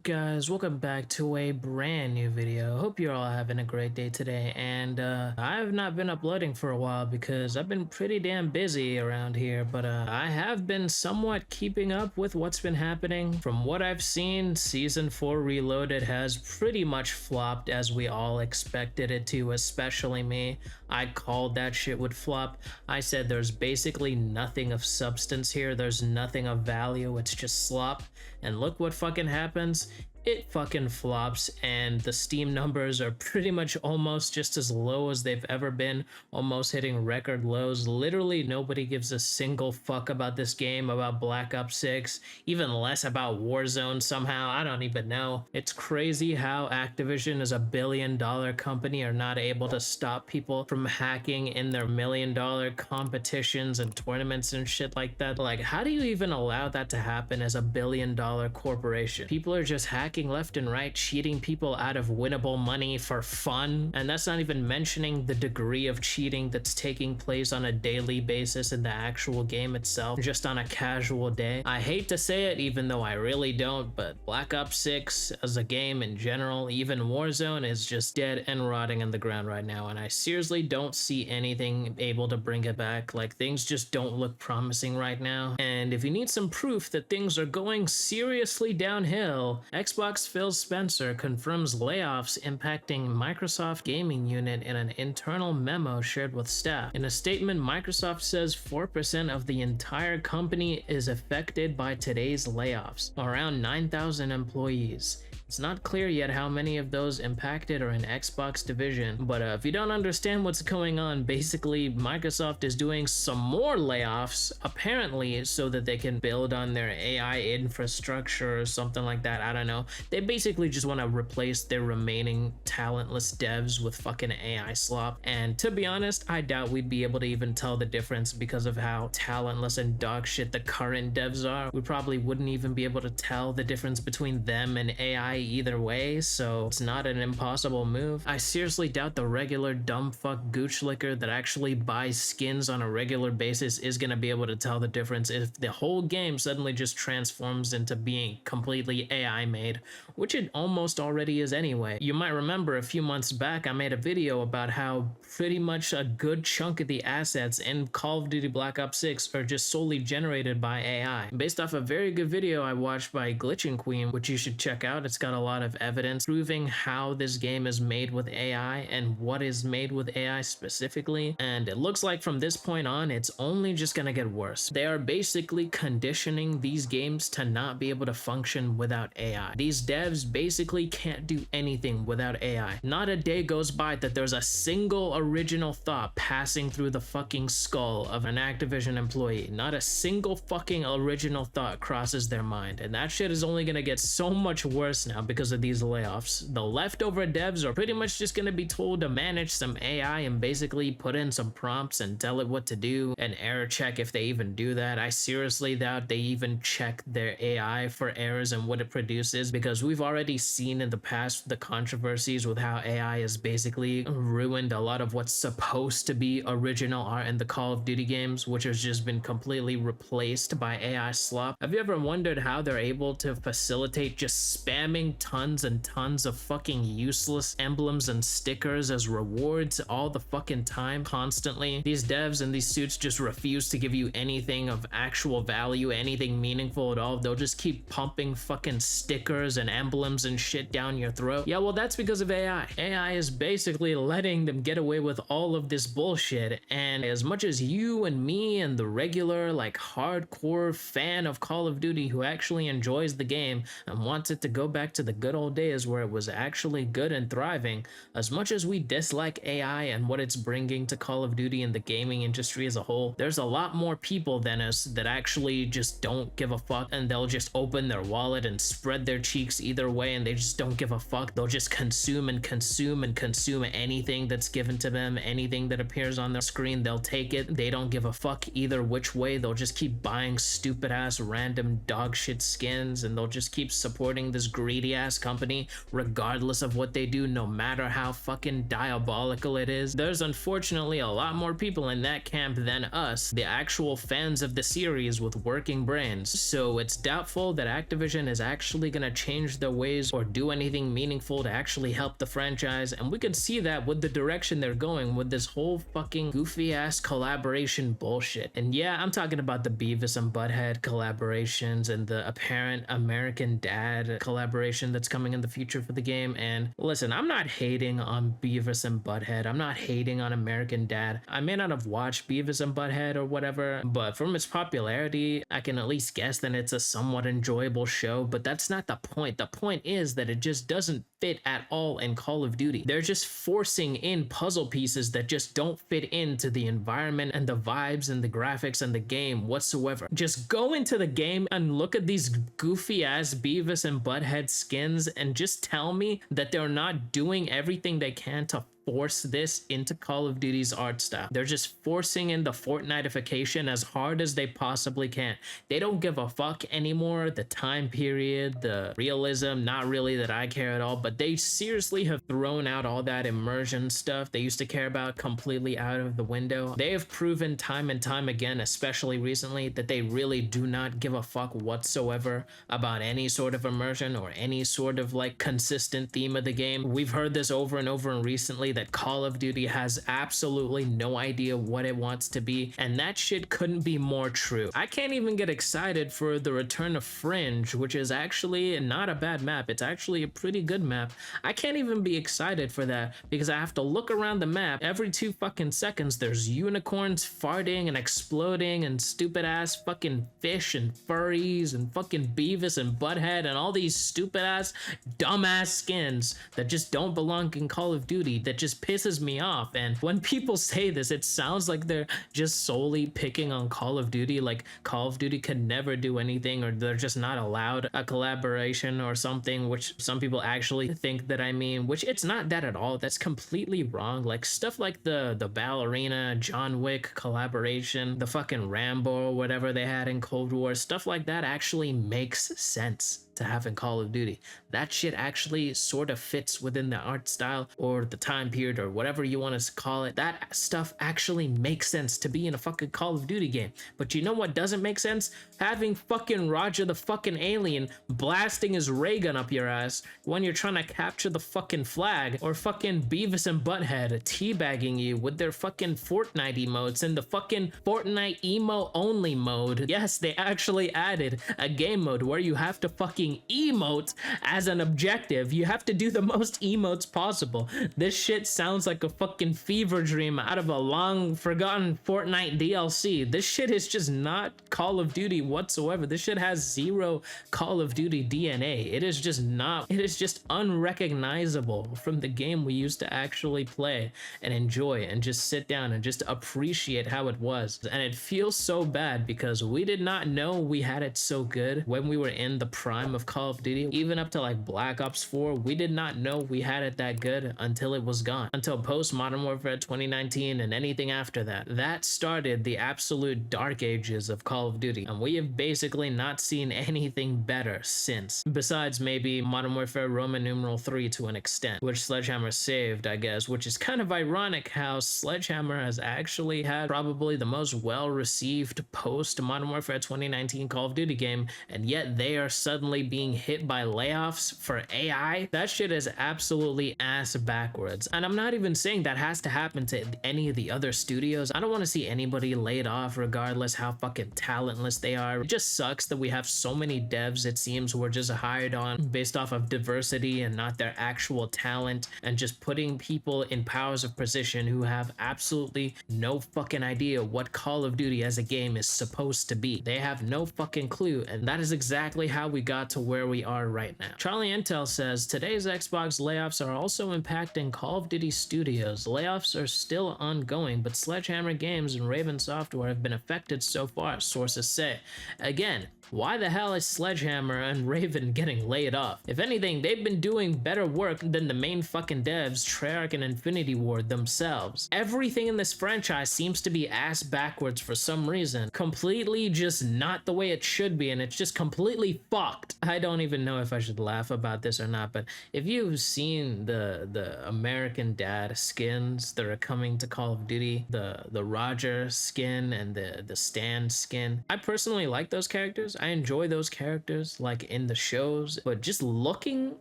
Guys, welcome back to a brand new video. Hope you're all having a great day today. And I have not been uploading for a while because I've been pretty damn busy around here, but I have been somewhat keeping up with what's been happening. From what I've seen, Season 4 Reloaded has pretty much flopped as we all expected it to, especially me. I called that shit would flop. I said there's basically nothing of substance here. There's nothing of value. It's just slop. And look what fucking happens. It fucking flops, and the Steam numbers are pretty much almost just as low as they've ever been, almost hitting record lows. Literally nobody gives a single fuck about this game, about Black Ops 6, even less about Warzone somehow. I don't even know. It's crazy how Activision, as a billion-dollar company, are not able to stop people from hacking in their million-dollar competitions and tournaments and shit like that. Like, how do you even allow that to happen as a billion-dollar corporation? People are just hacking left and right, cheating people out of winnable money for fun, and that's not even mentioning the degree of cheating that's taking place on a daily basis in the actual game itself, just on a casual day. I hate to say it, even though I really don't, but Black Ops 6 as a game in general, even Warzone, is just dead and rotting in the ground right now, and I seriously don't see anything able to bring it back. Like, things just don't look promising right now. And if you need some proof that things are going seriously downhill, Xbox Phil Spencer confirms layoffs impacting Microsoft gaming unit in an internal memo shared with staff. In a statement, Microsoft says 4% of the entire company is affected by today's layoffs, around 9,000 employees. It's not clear yet how many of those impacted are in Xbox division, but if you don't understand what's going on, basically Microsoft is doing some more layoffs, apparently so that they can build on their AI infrastructure or something like that. I don't know. They basically just want to replace their remaining talentless devs with fucking AI slop. And to be honest, I doubt we'd be able to even tell the difference because of how talentless and dog shit the current devs are. We probably wouldn't even be able to tell the difference between them and AI either way, so it's not an impossible move. I seriously doubt the regular dumb fuck gooch licker that actually buys skins on a regular basis is gonna be able to tell the difference if the whole game suddenly just transforms into being completely AI made, which it almost already is anyway. You might remember a few months back I made a video about how pretty much a good chunk of the assets in Call of Duty Black Ops 6 are just solely generated by AI. Based off a very good video I watched by Glitching Queen, which you should check out. It's got a lot of evidence proving how this game is made with AI and what is made with AI specifically, and it looks like from this point on it's only just gonna get worse. They are basically conditioning these games to not be able to function without AI. These devs basically can't do anything without AI. Not a day goes by that there's a single original thought passing through the fucking skull of an Activision employee. Not a single fucking original thought crosses their mind, and that shit is only gonna get so much worse now because of these layoffs. The leftover devs are pretty much just gonna be told to manage some AI and basically put in some prompts and tell it what to do and error check if they even do that. I seriously doubt they even check their AI for errors and what it produces, because we've already seen in the past the controversies with how AI has basically ruined a lot of what's supposed to be original art in the Call of Duty games, which has just been completely replaced by AI slop. Have you ever wondered how they're able to facilitate just spamming tons and tons of fucking useless emblems and stickers as rewards all the fucking time, constantly? These devs and these suits just refuse to give you anything of actual value, anything meaningful at all. They'll just keep pumping fucking stickers and emblems and shit down your throat. Yeah, well, that's because of AI. AI is basically letting them get away with all of this bullshit, and as much as you and me and the regular, like, hardcore fan of Call of Duty who actually enjoys the game and wants it to go back to the good old days where it was actually good and thriving, as much as we dislike AI and what it's bringing to Call of Duty and the gaming industry as a whole, there's a lot more people than us that actually just don't give a fuck, and they'll just open their wallet and spread their cheeks either way, and they just don't give a fuck. They'll just consume and consume and consume anything that's given to them, anything that appears on their screen, they'll take it. They don't give a fuck either which way. They'll just keep buying stupid ass random dog shit skins, and they'll just keep supporting this greed shady ass company, regardless of what they do, no matter how fucking diabolical it is. There's unfortunately a lot more people in that camp than us, the actual fans of the series with working brains. So it's doubtful that Activision is actually gonna change their ways or do anything meaningful to actually help the franchise, and we could see that with the direction they're going with this whole fucking goofy ass collaboration bullshit. And yeah, I'm talking about the Beavis and Butthead collaborations and the apparent American Dad collaboration that's coming in the future for the game. And listen, I'm not hating on Beavis and Butthead, I'm not hating on American Dad. I may not have watched Beavis and Butthead or whatever, but from its popularity, I can at least guess that it's a somewhat enjoyable show, but that's not the point. The point is that it just doesn't fit at all in Call of Duty. They're just forcing in puzzle pieces that just don't fit into the environment and the vibes and the graphics and the game whatsoever. Just go into the game and look at these goofy ass Beavis and Butthead skins and just tell me that they're not doing everything they can to force this into Call of Duty's art style. They're just forcing in the Fortnite-ification as hard as they possibly can. They don't give a fuck anymore, the time period, the realism, not really that I care at all, but they seriously have thrown out all that immersion stuff they used to care about completely out of the window. They have proven time and time again, especially recently, that they really do not give a fuck whatsoever about any sort of immersion or any sort of like consistent theme of the game. We've heard this over and over and recently that Call of Duty has absolutely no idea what it wants to be, and that shit couldn't be more true. I can't even get excited for the return of Fringe, which is actually not a bad map. It's actually a pretty good map. I can't even be excited for that because I have to look around the map every 2 fucking seconds. There's unicorns farting and exploding and stupid ass fucking fish and furries and fucking Beavis and Butthead and all these stupid ass dumbass skins that just don't belong in Call of Duty, that just pisses me off. And when people say this, it sounds like they're just solely picking on Call of Duty, like Call of Duty could never do anything, or they're just not allowed a collaboration or something, which some people actually think that I mean, which it's not that at all. That's completely wrong. Like stuff like the Ballerina John Wick collaboration, the fucking Rambo or whatever they had in Cold War, stuff like that actually makes sense to have in Call of Duty. That shit actually sort of fits within the art style or the time period or whatever you want to call it. That stuff actually makes sense to be in a fucking Call of Duty game. But you know what doesn't make sense? Having fucking Roger the fucking alien blasting his ray gun up your ass when you're trying to capture the fucking flag, or fucking Beavis and Butthead teabagging you with their fucking Fortnite emotes and the fucking Fortnite emo only mode. Yes, they actually added a game mode where you have to fucking emote as an objective. You have to do the most emotes possible. This shit sounds like a fucking fever dream out of a long forgotten Fortnite DLC. This shit is just not Call of Duty whatsoever. This shit has zero Call of Duty DNA. It is just not, it is just unrecognizable from the game we used to actually play and enjoy and just sit down and just appreciate how it was. And it feels so bad because we did not know we had it so good when we were in the prime of Call of Duty. Even up to like Black Ops 4, we did not know we had it that good until it was gone. Until post Modern Warfare 2019 and anything after that. That started the absolute dark ages of Call of Duty, and we have basically not seen anything better since. Besides maybe Modern Warfare Roman numeral 3 to an extent, which Sledgehammer saved, I guess, which is kind of ironic how Sledgehammer has actually had probably the most well-received post Modern Warfare 2019 Call of Duty game, and yet they are suddenly being hit by layoffs for AI. That shit is absolutely ass backwards. And I'm not even saying that has to happen to any of the other studios. I don't want to see anybody laid off regardless how fucking talentless they are. It just sucks that we have so many devs, it seems, who are just hired on based off of diversity and not their actual talent, and just putting people in powers of position who have absolutely no fucking idea what Call of Duty as a game is supposed to be. They have no fucking clue, and that is exactly how we got to where we are right now. Charlie Intel says, today's Xbox layoffs are also impacting Call of Duty studios. Layoffs are still ongoing, but Sledgehammer Games and Raven Software have been affected so far, sources say. Again, why the hell is Sledgehammer and Raven getting laid off? If anything, they've been doing better work than the main fucking devs, Treyarch and Infinity Ward themselves. Everything in this franchise seems to be ass backwards for some reason. Completely just not the way it should be, and it's just completely fucked. I don't even know if I should laugh about this or not, but if you've seen the American Dad skins that are coming to Call of Duty, the Roger skin and the Stan skin, I personally like those characters. I enjoy those characters like in the shows, but just looking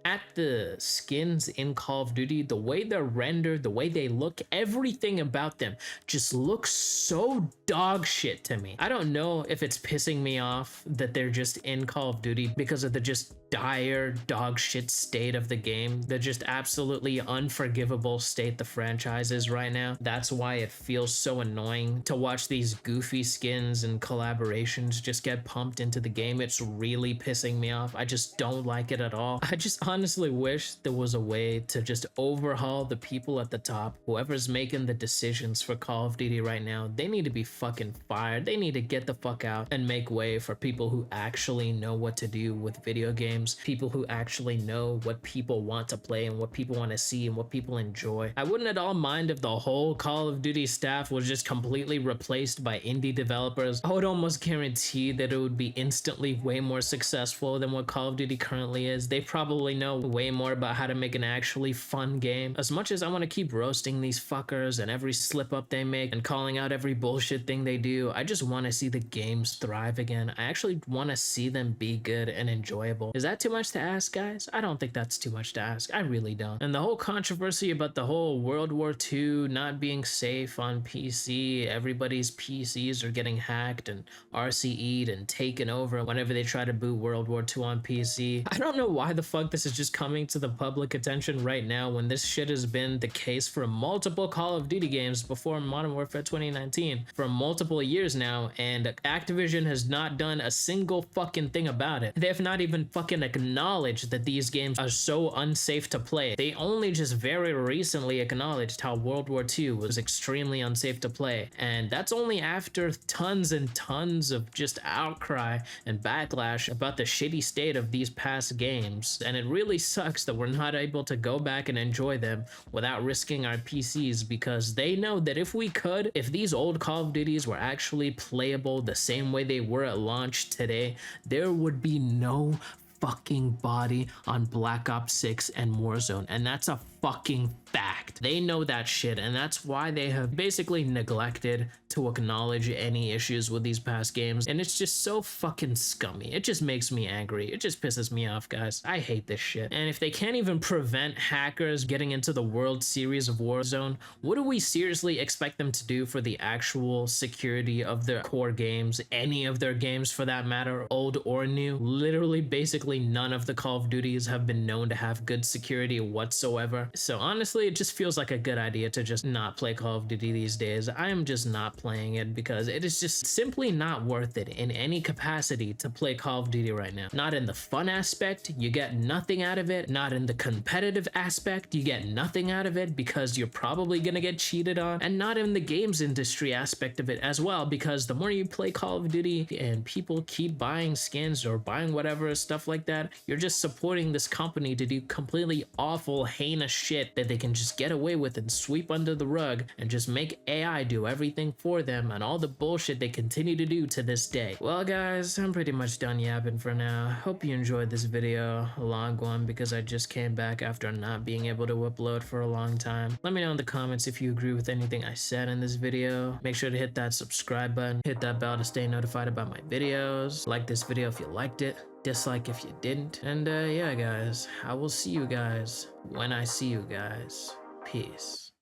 at the skins in Call of Duty, the way they're rendered, the way they look, everything about them just looks so dog shit to me. I don't know if it's pissing me off that they're just in Call of Duty because of the just dire dog shit state of the game, the just absolutely unforgivable state the franchise is right now. That's why it feels so annoying to watch these goofy skins and collaborations just get pumped into the game. It's really pissing me off. I just don't like it at all. I just honestly wish there was a way to just overhaul the people at the top. Whoever's making the decisions for Call of Duty right now, they need to be fucking fired. They need to get the fuck out and make way for people who actually know what to do with video games, people who actually know what people want to play and what people want to see and what people enjoy. I wouldn't at all mind if the whole Call of Duty staff was just completely replaced by indie developers. I would almost guarantee that it would be instantly way more successful than what Call of Duty currently is. They probably know way more about how to make an actually fun game. As much as I want to keep roasting these fuckers and every slip up they make and calling out every bullshit thing they do, I just want to see the games thrive again. I actually want to see them be good and enjoyable. Is that too much to ask, guys? I don't think that's too much to ask. I really don't. And the whole controversy about the whole World War II not being safe on PC, everybody's PCs are getting hacked and RCE'd and taken over whenever they try to boot World War II on PC. I don't know why the fuck this is just coming to the public attention right now when this shit has been the case for multiple Call of Duty games before Modern Warfare 2019 for multiple years now, and Activision has not done a single fucking thing about it. They have not even fucking acknowledged that these games are so unsafe to play. They only just very recently acknowledged how World War II was extremely unsafe to play, and that's only after tons and tons of just outcry and backlash about the shitty state of these past games. And it really sucks that we're not able to go back and enjoy them without risking our PCs, because they know that if we could, if these old Call of Duties were actually playable the same way they were at launch today, there would be no fucking body on Black Ops 6 and Warzone, and that's a fucking fact. They know that shit, and that's why they have basically neglected to acknowledge any issues with these past games, and it's just so fucking scummy. It just makes me angry. It just pisses me off, guys. I hate this shit. And if they can't even prevent hackers getting into the World Series of Warzone, what do we seriously expect them to do for the actual security of their core games, any of their games for that matter, old or new? Literally, basically none of the Call of Duties have been known to have good security whatsoever. So honestly, it just feels like a good idea to just not play Call of Duty these days. I am just not playing it because it is just simply not worth it in any capacity to play Call of Duty right now. Not in the fun aspect, you get nothing out of it. Not in the competitive aspect, you get nothing out of it because you're probably gonna get cheated on. And not in the games industry aspect of it as well, because the more you play Call of Duty and people keep buying skins or buying whatever stuff like that, you're just supporting this company to do completely awful, heinous shit that they can just get away with and sweep under the rug and just make AI do everything for them, and all the bullshit they continue to do to this day. Well guys, I'm pretty much done yapping for now. Hope you enjoyed this video, a long one because I just came back after not being able to upload for a long time. Let me know in the comments if you agree with anything I said in this video. Make sure to hit that subscribe button, hit that bell to stay notified about my videos. Like this video if you liked it, dislike if you didn't. And yeah guys, I will see you guys when I see you guys. Peace.